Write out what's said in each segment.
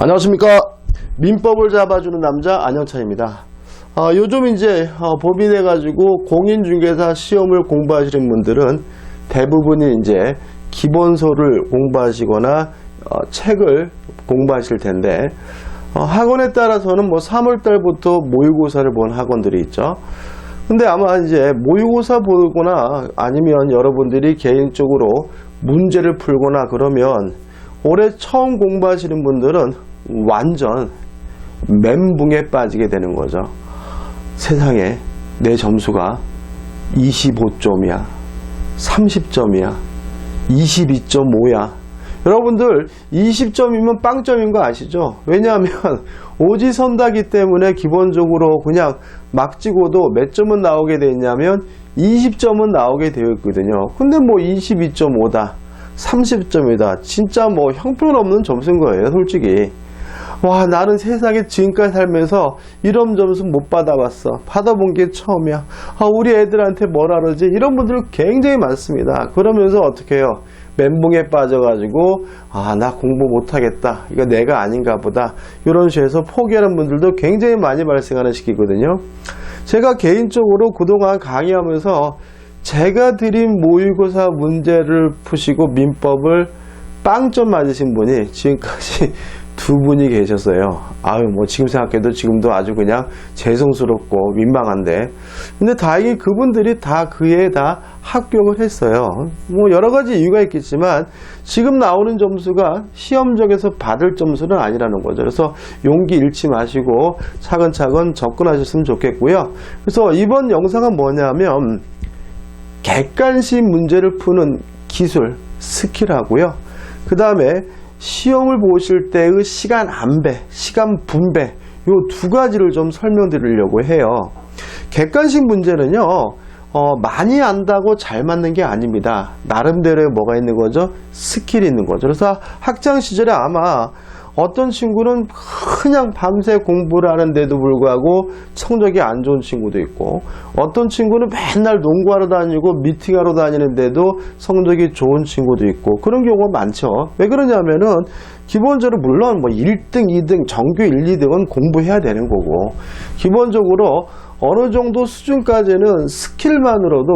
안녕하십니까. 민법을 잡아주는 남자 안영찬입니다. 요즘 이제 법이 돼가지고 공인중개사 시험을 공부하시는 분들은 대부분이 이제 기본서를 공부하시거나 책을 공부하실 텐데, 학원에 따라서는 뭐 3월달부터 모의고사를 본 학원들이 있죠. 근데 아마 이제 모의고사 보거나 아니면 여러분들이 개인적으로 문제를 풀거나 그러면 올해 처음 공부하시는 분들은 완전 멘붕에 빠지게 되는 거죠. 세상에 내 점수가 25점이야, 30점이야, 22.5야. 여러분들 20점이면 빵점인 거 아시죠? 왜냐하면 오지선다기 때문에 기본적으로 그냥 막 찍어도 몇 점은 나오게 돼 있냐면 20점은 나오게 되어 있거든요. 근데 뭐 22.5다, 30점이다. 진짜 뭐 형편없는 점수인 거예요, 솔직히. 와, 나는 세상에 지금까지 살면서 이런 점수 못 받아봤어. 받아본 게 처음이야. 우리 애들한테 뭐라 그러지? 이런 분들 굉장히 많습니다. 그러면서 어떻게 해요? 멘붕에 빠져가지고 나 공부 못하겠다. 이거 내가 아닌가 보다. 이런 식으로 포기하는 분들도 굉장히 많이 발생하는 시기거든요. 제가 개인적으로 그동안 강의하면서 제가 드린 모의고사 문제를 푸시고 민법을 빵점 맞으신 분이 지금까지 두 분이 계셨어요. 뭐 지금 생각해도 지금도 아주 그냥 죄송스럽고 민망한데, 근데 다행히 그분들이 다 그에 다 합격을 했어요. 뭐 여러 가지 이유가 있겠지만 지금 나오는 점수가 시험적에서 받을 점수는 아니라는 거죠. 그래서 용기 잃지 마시고 차근차근 접근하셨으면 좋겠고요. 그래서 이번 영상은 뭐냐면 객관식 문제를 푸는 기술, 스킬하고요. 그 다음에 시험을 보실 때의 시간 안배, 시간 분배, 요 두 가지를 좀 설명드리려고 해요. 객관식 문제는요, 많이 안다고 잘 맞는 게 아닙니다. 나름대로의 뭐가 있는 거죠? 스킬이 있는 거죠. 그래서 학창 시절에 아마 어떤 친구는 그냥 밤새 공부를 하는데도 불구하고 성적이 안 좋은 친구도 있고, 어떤 친구는 맨날 농구하러 다니고 미팅하러 다니는데도 성적이 좋은 친구도 있고, 그런 경우가 많죠. 왜 그러냐면은 기본적으로 물론 뭐 1등, 2등, 전교 1, 2등은 공부해야 되는 거고, 기본적으로 어느 정도 수준까지는 스킬만으로도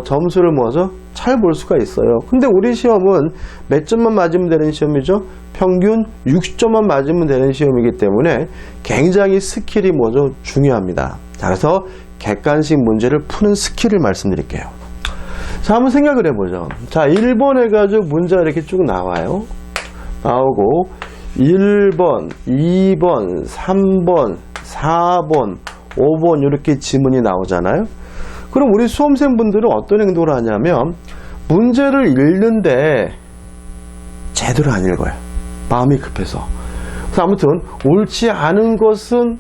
점수를 뭐죠? 잘 볼 수가 있어요. 근데 우리 시험은 몇 점만 맞으면 되는 시험이죠? 평균 60점만 맞으면 되는 시험이기 때문에 굉장히 스킬이 뭐죠? 중요합니다. 자, 그래서 객관식 문제를 푸는 스킬을 말씀드릴게요. 자, 한번 생각을 해보죠. 자, 1번 해가지고 문제가 이렇게 쭉 나와요. 나오고 1번, 2번, 3번, 4번, 5번 이렇게 지문이 나오잖아요. 그럼 우리 수험생분들은 어떤 행동을 하냐면 문제를 읽는데 제대로 안 읽어요. 마음이 급해서. 그래서 아무튼 옳지 않은 것은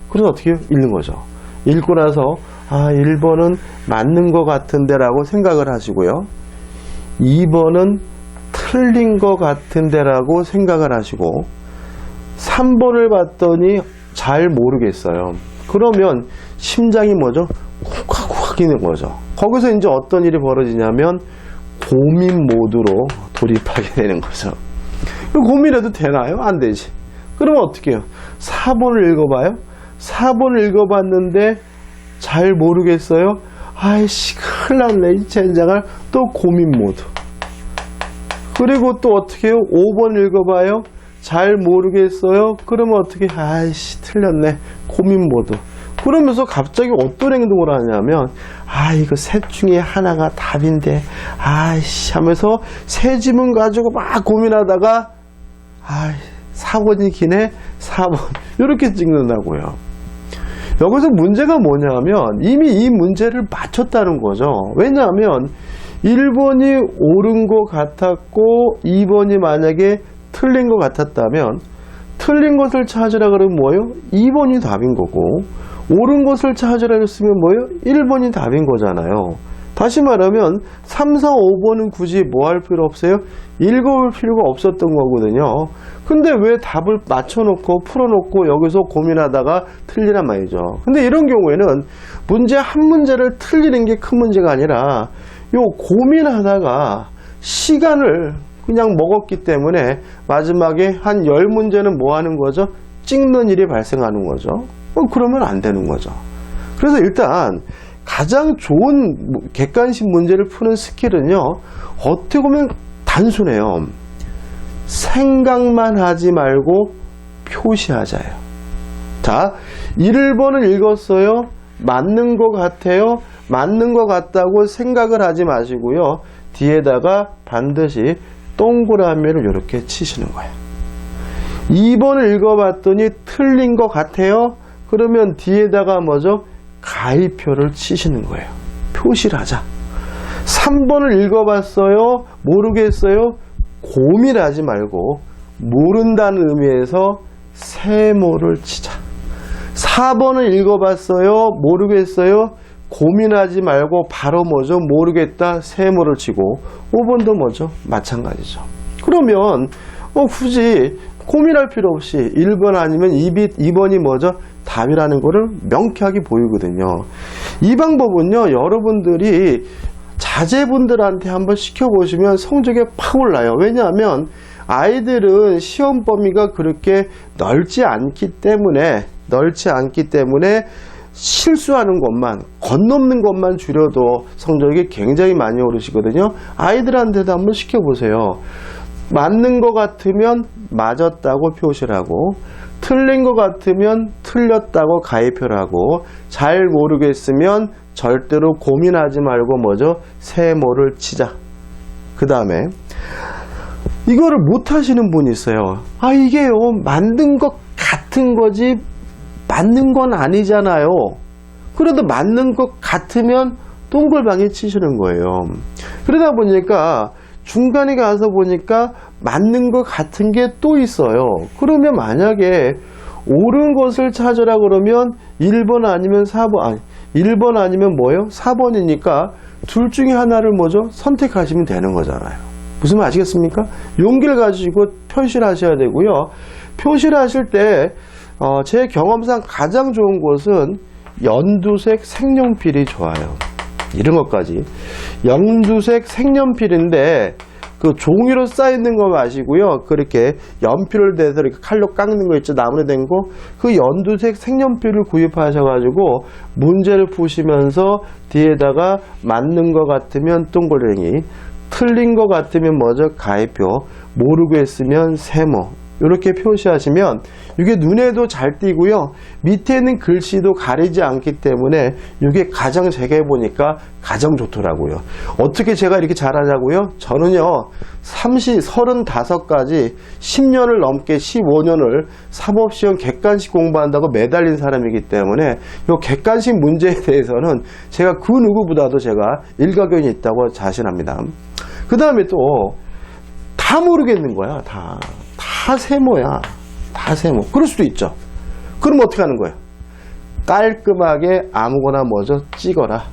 그래서 어떻게 해요? 읽는 거죠. 읽고 나서 1번은 맞는 것 같은데 라고 생각을 하시고요. 2번은 틀린 것 같은데 라고 생각을 하시고 3번을 봤더니 잘 모르겠어요. 그러면 심장이 뭐죠? 쿵쾅쿵 뛰는 거죠. 거기서 이제 어떤 일이 벌어지냐면 고민 모드로 돌입하게 되는 거죠. 고민해도 되나요? 안 되지. 그러면 어떻게 해요? 4번을 읽어봐요. 4번을 읽어봤는데 잘 모르겠어요. 아이씨, 큰일 났네. 이 젠장을. 또 고민 모드. 그리고 또 어떻게 해요? 5번 읽어봐요. 잘 모르겠어요. 그러면 어떻게, 아이씨, 틀렸네. 고민 모드. 그러면서 갑자기 어떤 행동을 하냐면, 이거 셋 중에 하나가 답인데, 아이씨 하면서 세 지문 가지고 막 고민하다가, 4번이 기네, 4번. 이렇게 찍는다고요. 여기서 문제가 뭐냐면, 이미 이 문제를 맞췄다는 거죠. 왜냐하면, 1번이 옳은 것 같았고, 2번이 만약에 틀린 것 같았다면, 틀린 것을 찾으라 그러면 뭐예요? 2번이 답인 거고, 옳은 것을 찾으라 했으면 뭐예요? 1번이 답인 거잖아요. 다시 말하면 3, 4, 5번은 굳이 뭐 할 필요 없어요? 읽어볼 필요가 없었던 거거든요. 근데 왜 답을 맞춰놓고 풀어놓고 여기서 고민하다가 틀리란 말이죠. 근데 이런 경우에는 문제 한 문제를 틀리는 게 큰 문제가 아니라 요 고민하다가 시간을 그냥 먹었기 때문에 마지막에 한 10문제는 뭐 하는 거죠? 찍는 일이 발생하는 거죠. 그러면 안 되는 거죠. 그래서 일단 가장 좋은 객관식 문제를 푸는 스킬은요, 어떻게 보면 단순해요. 생각만 하지 말고 표시하자예요. 자, 1번을 읽었어요. 맞는 것 같아요. 맞는 것 같다고 생각을 하지 마시고요. 뒤에다가 반드시 동그라미를 이렇게 치시는 거예요. 2번을 읽어봤더니 틀린 것 같아요. 그러면 뒤에다가 뭐죠? 가위표를 치시는 거예요. 표시를 하자. 3번을 읽어봤어요. 모르겠어요. 고민하지 말고 모른다는 의미에서 세모를 치자. 4번을 읽어봤어요. 모르겠어요. 고민하지 말고 바로 뭐죠? 모르겠다. 세모를 치고 5번도 뭐죠? 마찬가지죠. 그러면 굳이 고민할 필요 없이 1번 아니면 2번이 뭐죠? 답이라는 거를 명쾌하게 보이거든요. 이 방법은요, 여러분들이 자제분들한테 한번 시켜보시면 성적이 팍 올라요. 왜냐하면 아이들은 시험 범위가 그렇게 넓지 않기 때문에 실수하는 것만, 건넘는 것만 줄여도 성적이 굉장히 많이 오르시거든요. 아이들한테도 한번 시켜보세요. 맞는 것 같으면 맞았다고 표시를 하고, 틀린 것 같으면 틀렸다고 가위표를 하고, 잘 모르겠으면 절대로 고민하지 말고 뭐죠? 세모를 치자. 그 다음에 이거를 못 하시는 분이 있어요. 이게요, 만든 것 같은 거지 맞는 건 아니잖아요. 그래도 맞는 것 같으면 동글방에 치시는 거예요. 그러다 보니까 중간에 가서 보니까 맞는 것 같은 게 또 있어요. 그러면 만약에 옳은 것을 찾으라 그러면 1번 아니면 4번, 아니 1번 아니면 뭐예요? 4번이니까 둘 중에 하나를 뭐죠? 선택하시면 되는 거잖아요. 무슨 말 아시겠습니까? 용기를 가지고 표시를 하셔야 되고요. 표시를 하실 때 제 경험상 가장 좋은 곳은 연두색 색연필이 좋아요. 이런 것까지 연두색 색연필인데 그 종이로 쌓여있는 거 마시고요. 그렇게 연필을 대서 이렇게 칼로 깎는 거 있죠. 나무로 된 거. 그 연두색 색연필을 구입하셔가지고 문제를 푸시면서 뒤에다가 맞는 거 같으면 동그라미, 틀린 거 같으면 뭐죠? 가위표, 모르겠으면 세모. 이렇게 표시하시면 이게 눈에도 잘 띄고요. 밑에 있는 글씨도 가리지 않기 때문에 이게 가장 제가 해보니까 가장 좋더라고요. 어떻게 제가 이렇게 잘하냐고요? 저는요, 35가지 10년을 넘게 15년을 사법시험 객관식 공부한다고 매달린 사람이기 때문에 이 객관식 문제에 대해서는 제가 그 누구보다도 제가 일가견이 있다고 자신합니다. 그 다음에 또 다 모르겠는 거야. 다 세모야. 다 세모. 그럴 수도 있죠. 그럼 어떻게 하는 거예요? 깔끔하게 아무거나 뭐죠? 찍어라.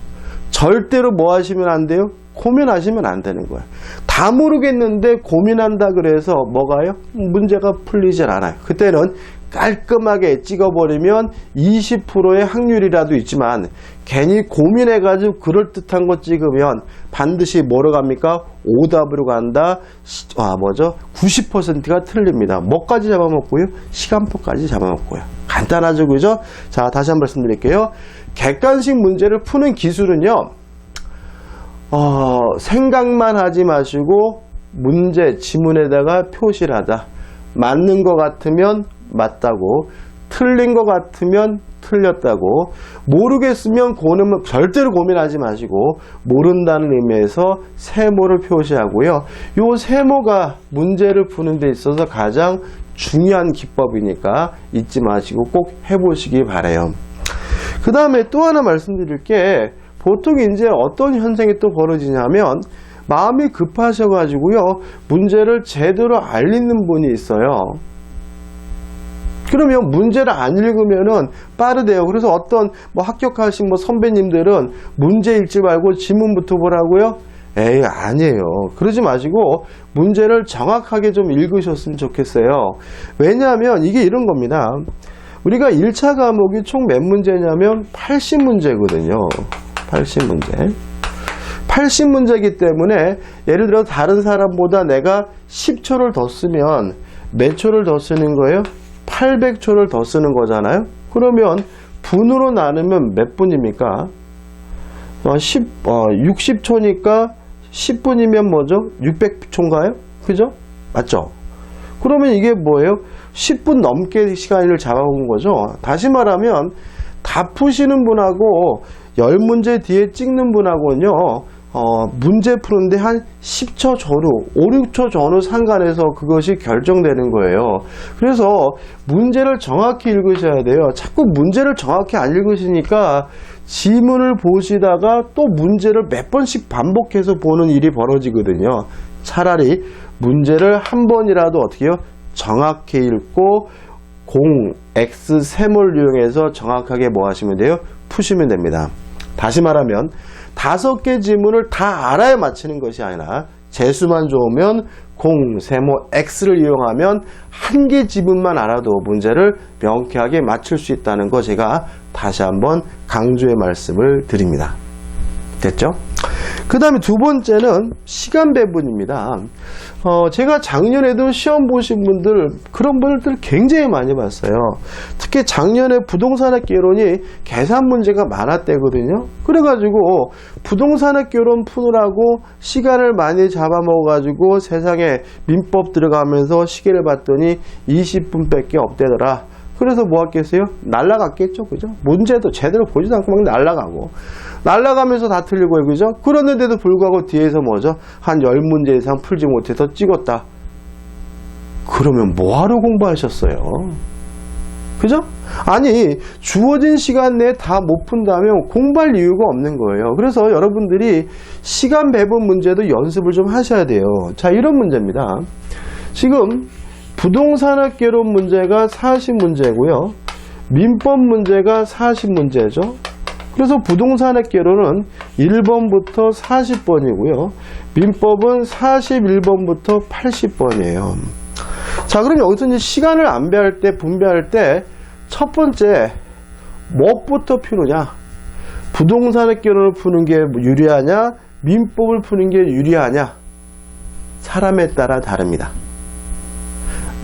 절대로 뭐 하시면 안 돼요? 고민하시면 안 되는 거예요. 다 모르겠는데 고민한다 그래서 뭐가요? 문제가 풀리질 않아요. 그때는 깔끔하게 찍어버리면 20%의 확률이라도 있지만 괜히 고민해가지고 그럴듯한 거 찍으면 반드시 뭐로 갑니까? 오답으로 간다. 90%가 틀립니다. 뭐까지 잡아먹고요? 시간표까지 잡아먹고요. 간단하죠, 그죠? 자, 다시 한번 말씀드릴게요. 객관식 문제를 푸는 기술은요, 생각만 하지 마시고 문제 지문에다가 표시를 하다. 맞는 것 같으면 맞다고, 틀린 것 같으면 틀렸다고, 모르겠으면 절대로 고민하지 마시고 모른다는 의미에서 세모를 표시하고요. 요 세모가 문제를 푸는 데 있어서 가장 중요한 기법이니까 잊지 마시고 꼭 해보시기 바라요. 그 다음에 또 하나 말씀드릴 게, 보통 이제 어떤 현상이 또 벌어지냐면 마음이 급하셔가지고요, 문제를 제대로 안 읽는 분이 있어요. 그러면 문제를 안 읽으면은 빠르대요. 그래서 어떤 합격하신 선배님들은 문제 읽지 말고 지문부터 보라고요? 에이, 아니에요. 그러지 마시고 문제를 정확하게 좀 읽으셨으면 좋겠어요. 왜냐하면 이게 이런 겁니다. 우리가 1차 과목이 총 몇 문제냐면 80문제거든요. 80문제. 80문제이기 때문에 예를 들어 다른 사람보다 내가 10초를 더 쓰면 몇 초를 더 쓰는 거예요? 800초를 더 쓰는 거잖아요. 그러면 분으로 나누면 몇 분입니까? 60초니까 10분이면 뭐죠? 600초인가요? 그죠? 맞죠? 그러면 이게 뭐예요? 10분 넘게 시간을 잡아온 거죠. 다시 말하면 다 푸시는 분하고 10문제 뒤에 찍는 분하고는요, 문제 푸는데 한 10초 전후, 5, 6초 전후 상관해서 그것이 결정되는 거예요. 그래서 문제를 정확히 읽으셔야 돼요. 자꾸 문제를 정확히 안 읽으시니까 지문을 보시다가 또 문제를 몇 번씩 반복해서 보는 일이 벌어지거든요. 차라리 문제를 한 번이라도 어떻게 해요? 정확히 읽고 X 세모를 이용해서 정확하게 뭐 하시면 돼요? 푸시면 됩니다. 다시 말하면 5개 지문을 다 알아야 맞히는 것이 아니라 재수만 좋으면 세모 X를 이용하면 한 개 지문만 알아도 문제를 명쾌하게 맞출 수 있다는 거 제가 다시 한번 강조의 말씀을 드립니다. 됐죠? 그 다음에 두 번째는 시간 배분입니다. 제가 작년에도 시험 보신 분들, 그런 분들 굉장히 많이 봤어요. 특히 작년에 부동산학개론이 계산 문제가 많았대거든요. 그래가지고 부동산학개론 푸느라고 시간을 많이 잡아먹어가지고 세상에 민법 들어가면서 시계를 봤더니 20분밖에 없대더라. 그래서 뭐 했겠어요? 날라갔겠죠, 그죠? 문제도 제대로 보지도 않고 막 날라가면서 다 틀리고요, 그죠? 그랬는데도 불구하고 뒤에서 뭐죠? 한 10문제 이상 풀지 못해서 찍었다. 그러면 뭐하러 공부하셨어요? 그죠? 아니, 주어진 시간 내에 다 못 푼다면 공부할 이유가 없는 거예요. 그래서 여러분들이 시간 배분 문제도 연습을 좀 하셔야 돼요. 자, 이런 문제입니다. 지금 부동산학개론 문제가 40문제고요. 민법 문제가 40문제죠. 그래서 부동산학개론은 1번부터 40번이고요. 민법은 41번부터 80번이에요. 자, 그럼 여기서 이제 시간을 안배할 때, 분배할 때 첫 번째 무엇부터 푸느냐? 부동산학개론을 푸는 게 유리하냐? 민법을 푸는 게 유리하냐? 사람에 따라 다릅니다.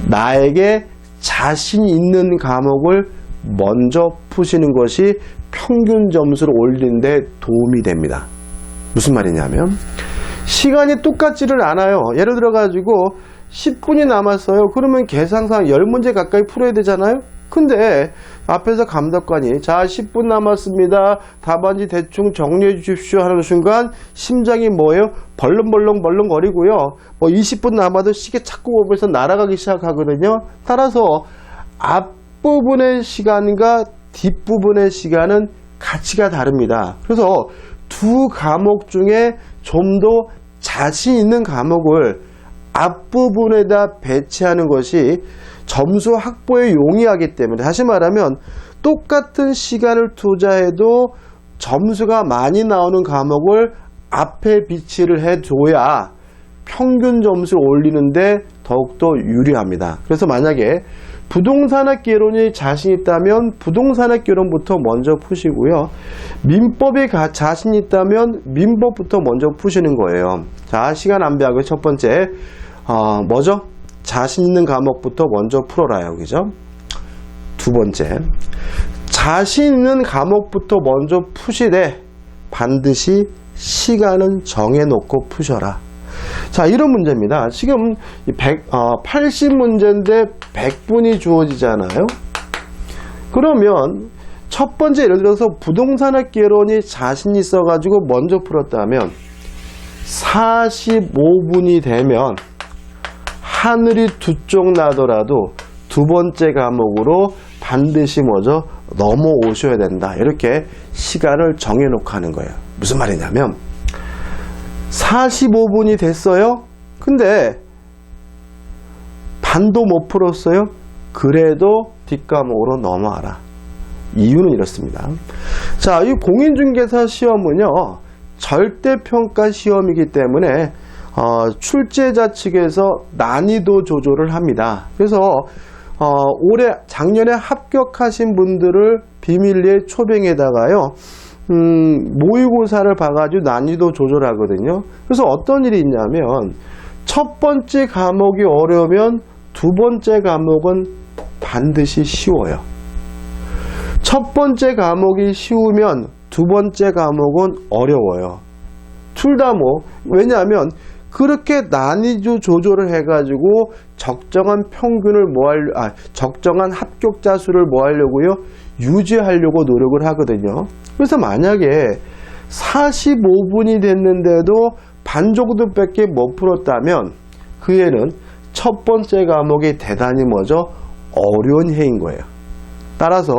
나에게 자신 있는 과목을 먼저 푸시는 것이 평균 점수를 올리는 데 도움이 됩니다. 무슨 말이냐면 시간이 똑같지를 않아요. 예를 들어 가지고 10분이 남았어요. 그러면 계산상 10문제 가까이 풀어야 되잖아요. 근데 앞에서 감독관이 자 10분 남았습니다. 답안지 대충 정리해 주십시오 하는 순간 심장이 뭐예요? 벌렁벌렁 거리고요. 뭐 20분 남아도 시계 자꾸 보면서 날아가기 시작하거든요. 따라서 앞부분의 시간과 뒷부분의 시간은 가치가 다릅니다. 그래서 두 과목 중에 좀 더 자신 있는 과목을 앞부분에다 배치하는 것이 점수 확보에 용이하기 때문에, 다시 말하면 똑같은 시간을 투자해도 점수가 많이 나오는 과목을 앞에 비치를 해줘야 평균 점수를 올리는데 더욱더 유리합니다. 그래서 만약에 부동산학개론이 자신 있다면 부동산학개론부터 먼저 푸시고요. 민법에 자신 있다면 민법부터 먼저 푸시는 거예요. 자, 시간 안배하고 첫 번째 뭐죠? 자신 있는 과목부터 먼저 풀어라요. 그죠? 두 번째, 자신 있는 과목부터 먼저 푸시되 반드시 시간은 정해놓고 푸셔라. 자, 이런 문제입니다. 지금 80문제인데 100분이 주어지잖아요. 그러면 첫 번째 예를 들어서 부동산학개론이 자신 있어가지고 먼저 풀었다면 45분이 되면 하늘이 두 쪽 나더라도 두 번째 과목으로 반드시 뭐죠? 넘어오셔야 된다. 이렇게 시간을 정해놓고 하는 거예요. 무슨 말이냐면 45분이 됐어요. 근데 반도 못 풀었어요. 그래도 뒷과목으로 넘어와라. 이유는 이렇습니다. 자, 이 공인중개사 시험은요, 절대평가 시험이기 때문에 출제자 측에서 난이도 조절을 합니다. 그래서 작년에 합격하신 분들을 비밀리에 초빙에다가요, 모의고사를 봐가지고 난이도 조절하거든요. 그래서 어떤 일이 있냐면 첫 번째 과목이 어려우면 두 번째 과목은 반드시 쉬워요. 첫 번째 과목이 쉬우면 두 번째 과목은 어려워요. 둘 다 왜냐하면 그렇게 난이도 조절을 해가지고 적정한 평균을 적정한 합격자 수를 하려고요? 유지하려고 노력을 하거든요. 그래서 만약에 45분이 됐는데도 반 정도밖에 못 풀었다면 그 애는 첫 번째 과목이 대단히 어려운 해인 거예요. 따라서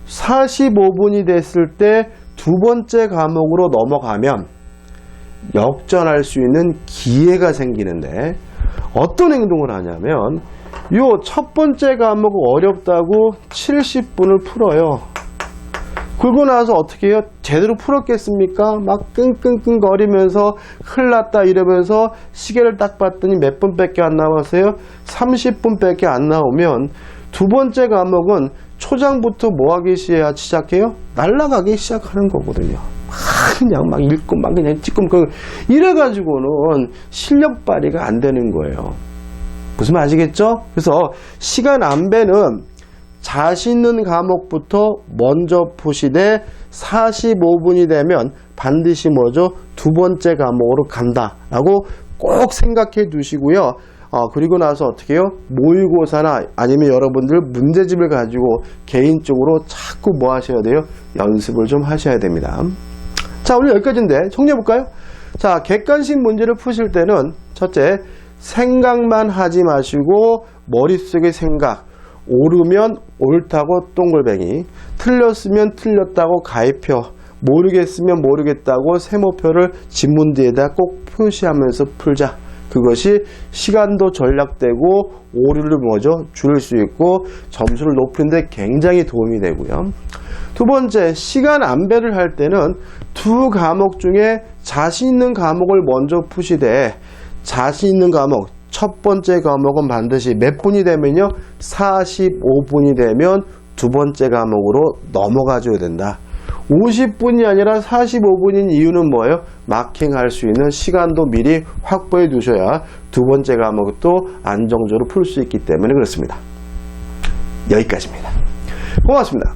45분이 됐을 때 두 번째 과목으로 넘어가면 역전할 수 있는 기회가 생기는데 어떤 행동을 하냐면 요 첫 번째 과목 어렵다고 70분을 풀어요. 그러고 나서 어떻게 해요? 제대로 풀었겠습니까? 막 끙끙끙 거리면서 큰일 났다 이러면서 시계를 딱 봤더니 몇 분밖에 안 남았어요? 30분밖에 안 나오면 두 번째 과목은 초장부터 하기 시작해요? 날아가기 시작하는 거거든요. 그냥 막 읽고 막 그냥 찍고 이래가지고는 실력 발휘가 안 되는 거예요. 무슨 말 아시겠죠? 그래서 시간 안배는 자신 있는 과목부터 먼저 푸시되 45분이 되면 반드시 두 번째 과목으로 간다라고 꼭 생각해 두시고요. 그리고 나서 어떻게 해요? 모의고사나 아니면 여러분들 문제집을 가지고 개인적으로 자꾸 하셔야 돼요? 연습을 좀 하셔야 됩니다. 자, 오늘 여기까지인데 정리해볼까요? 자, 객관식 문제를 푸실 때는 첫째, 생각만 하지 마시고 머릿속에 생각, 옳으면 옳다고 동글뱅이, 틀렸으면 틀렸다고 가위표, 모르겠으면 모르겠다고 세모표를 지문 뒤에다 꼭 표시하면서 풀자. 그것이 시간도 절약되고 오류를 줄일 수 있고 점수를 높이는 데 굉장히 도움이 되고요. 두 번째, 시간 안배를 할 때는 두 과목 중에 자신 있는 과목을 먼저 푸시되 자신 있는 과목, 첫 번째 과목은 반드시 몇 분이 되면요? 45분이 되면 두 번째 과목으로 넘어가줘야 된다. 50분이 아니라 45분인 이유는 뭐예요? 마킹할 수 있는 시간도 미리 확보해 두셔야 두 번째 과목도 안정적으로 풀 수 있기 때문에 그렇습니다. 여기까지입니다. 고맙습니다.